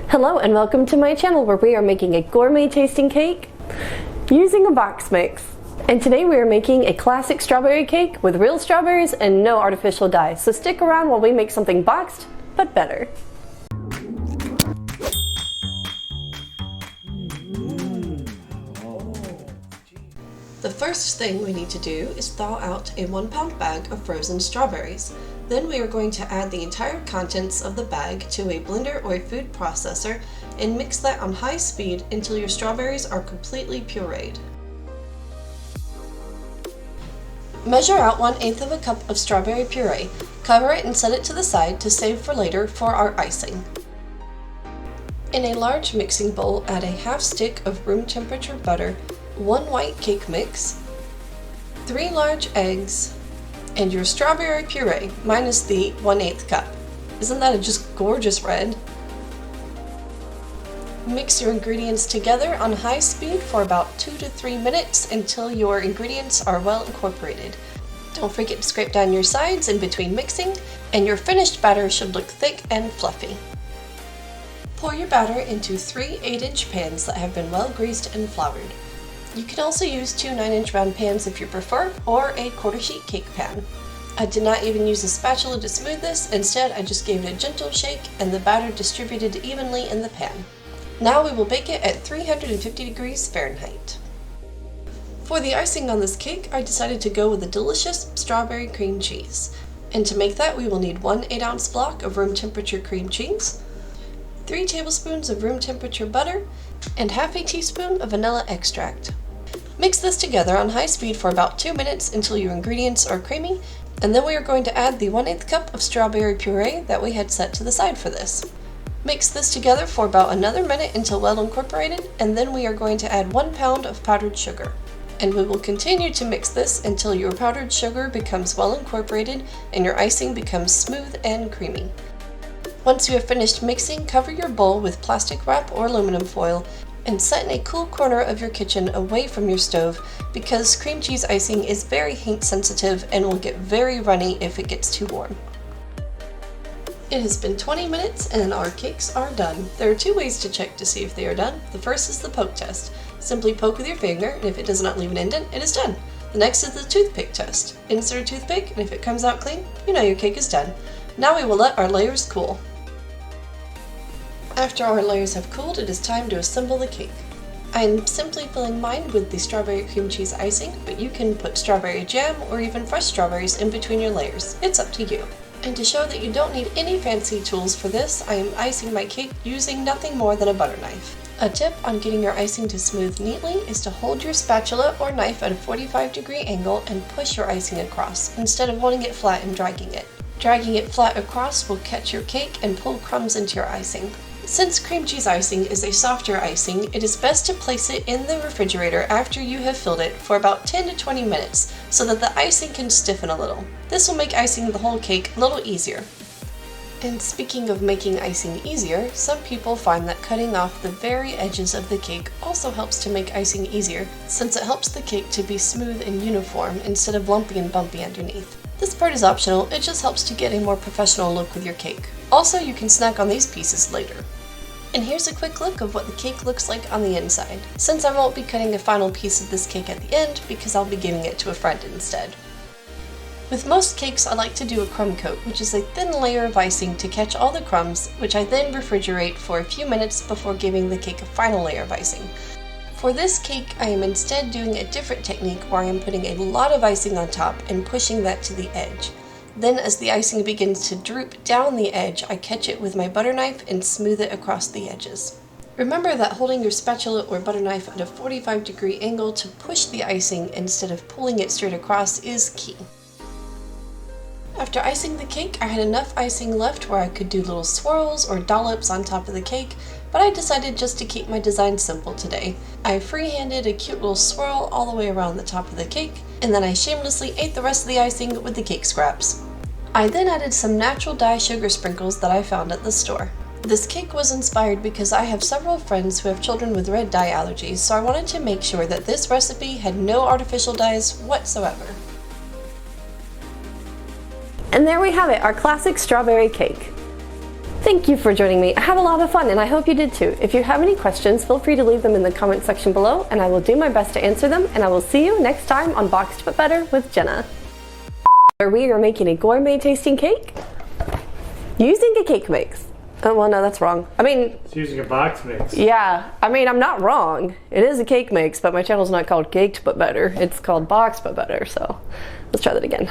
Hello and welcome to my channel where we are making a gourmet tasting cake using a box mix. And today we are making a classic strawberry cake with real strawberries and no artificial dyes. So stick around while we make something boxed, but better. The first thing we need to do is thaw out a 1 pound bag of frozen strawberries. Then we are going to add the entire contents of the bag to a blender or a food processor and mix that on high speed until your strawberries are completely pureed. Measure out 1/8 of a cup of strawberry puree, cover it and set it to the side to save for later for our icing. In a large mixing bowl, add a half stick of room temperature butter, 1 white cake mix, 3 large eggs, and your strawberry puree minus the 1/8 cup. Isn't that a just gorgeous red? Mix your ingredients together on high speed for about 2 to 3 minutes until your ingredients are well incorporated. Don't forget to scrape down your sides in between mixing, and your finished batter should look thick and fluffy. Pour your batter into 3 8-inch pans that have been well greased and floured. You can also use 2 9-inch round pans if you prefer, or a 1/4 sheet cake pan. I did not even use a spatula to smooth this, instead I just gave it a gentle shake and the batter distributed evenly in the pan. Now we will bake it at 350 degrees Fahrenheit. For the icing on this cake, I decided to go with a delicious strawberry cream cheese. And to make that, we will need 1 8-ounce block of room temperature cream cheese, 3 tablespoons of room temperature butter, and half a teaspoon of vanilla extract. Mix this together on high speed for about 2 minutes until your ingredients are creamy, and then we are going to add the 1/8 cup of strawberry puree that we had set to the side for this. Mix this together for about another minute until well incorporated, and then we are going to add 1 pound of powdered sugar. And we will continue to mix this until your powdered sugar becomes well incorporated and your icing becomes smooth and creamy. Once you have finished mixing, cover your bowl with plastic wrap or aluminum foil and set in a cool corner of your kitchen away from your stove, because cream cheese icing is very heat sensitive and will get very runny if it gets too warm. It has been 20 minutes and our cakes are done. There are 2 ways to check to see if they are done. The first is the poke test. Simply poke with your finger, and if it does not leave an indent, it is done. The next is the toothpick test. Insert a toothpick, and if it comes out clean, you know your cake is done. Now we will let our layers cool. After our layers have cooled, it is time to assemble the cake. I am simply filling mine with the strawberry cream cheese icing, but you can put strawberry jam or even fresh strawberries in between your layers. It's up to you. And to show that you don't need any fancy tools for this, I am icing my cake using nothing more than a butter knife. A tip on getting your icing to smooth neatly is to hold your spatula or knife at a 45-degree angle and push your icing across, instead of holding it flat and dragging it. Dragging it flat across will catch your cake and pull crumbs into your icing. Since cream cheese icing is a softer icing, it is best to place it in the refrigerator after you have filled it for about 10 to 20 minutes so that the icing can stiffen a little. This will make icing the whole cake a little easier. And speaking of making icing easier, some people find that cutting off the very edges of the cake also helps to make icing easier, since it helps the cake to be smooth and uniform instead of lumpy and bumpy underneath. This part is optional, it just helps to get a more professional look with your cake. Also, you can snack on these pieces later. And here's a quick look of what the cake looks like on the inside, since I won't be cutting a final piece of this cake at the end because I'll be giving it to a friend instead. With most cakes, I like to do a crumb coat, which is a thin layer of icing to catch all the crumbs, which I then refrigerate for a few minutes before giving the cake a final layer of icing. For this cake, I am instead doing a different technique where I am putting a lot of icing on top and pushing that to the edge. Then as the icing begins to droop down the edge, I catch it with my butter knife and smooth it across the edges. Remember that holding your spatula or butter knife at a 45-degree angle to push the icing instead of pulling it straight across is key. After icing the cake, I had enough icing left where I could do little swirls or dollops on top of the cake, but I decided just to keep my design simple today. I freehanded a cute little swirl all the way around the top of the cake, and then I shamelessly ate the rest of the icing with the cake scraps. I then added some natural dye sugar sprinkles that I found at the store. This cake was inspired because I have several friends who have children with red dye allergies, so I wanted to make sure that this recipe had no artificial dyes whatsoever. And there we have it, our classic strawberry cake. Thank you for joining me. I had a lot of fun and I hope you did too. If you have any questions, feel free to leave them in the comment section below and I will do my best to answer them, and I will see you next time on Boxed But Better with Genna. We are making a gourmet tasting cake using a cake mix. Oh, well, no, that's wrong. I mean, it's using a box mix. Yeah, I mean, I'm not wrong. It is a cake mix, but my channel's not called Caked But Better. It's called Boxed But Better, so let's try that again.